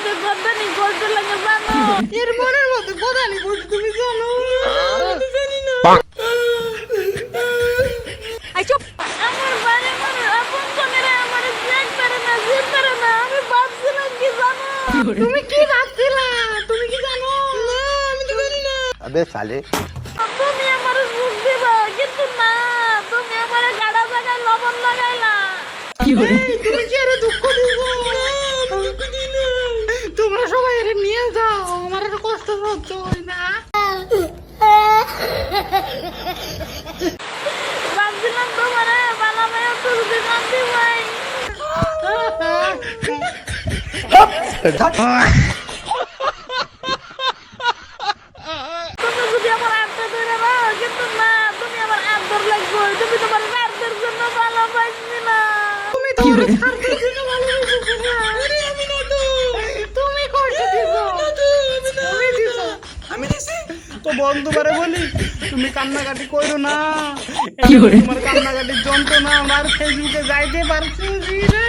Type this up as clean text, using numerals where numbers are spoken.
মধ্যে কতখানি কষ্ট লাগে জানো? এর মনের মধ্যে কতখানি কষ্ট তুমি জানো? আমি জানি না। আমার বাড়ির মানুষ আপন জনেরা আমার চেক করে না, জিত করে না। আমি ভাবছিলাম কি জানো? তুমি কি ভাবছিলা? তুমি কি জানো? না, আমি তো জানি না। अबे साले তুমি আমার সুখ দিবা, কিন্তু না, তুমি আমার গাড়া জায়গায় লবণ লাগাইলা। এই, তুমি কি আরে দুঃখ দিছো? না, আমি দুঃখ দিই না। তোমরা সবাই এর নিয়ে যাও, আমার আর কষ্ট সহ্য হয় না। ভাবছিলাম তোমার বানামায় তুলতে শান্তি পাই। তুমি যদি আমার আত্মা ধরে না, কিন্তু না, তুমি আমার আত্মার লাগবে। তুমি তোমার আত্মার জন্য ভালো পাইছি না। তুমি তো আমার স্বার্থের জন্য ভালোবেসেছো না। আরে আমি না তো। তুমি কষ্ট দিছো। না তো, আমি না। তুমি দিছো। আমি দিছি। তো বন্ধুবারে বলি, তুমি কান্নাকাটি করো না। তোমার কান্নাকাটির যন্ত্রণা আমরা আর ফেসবুকে যাইতে পারছি রে।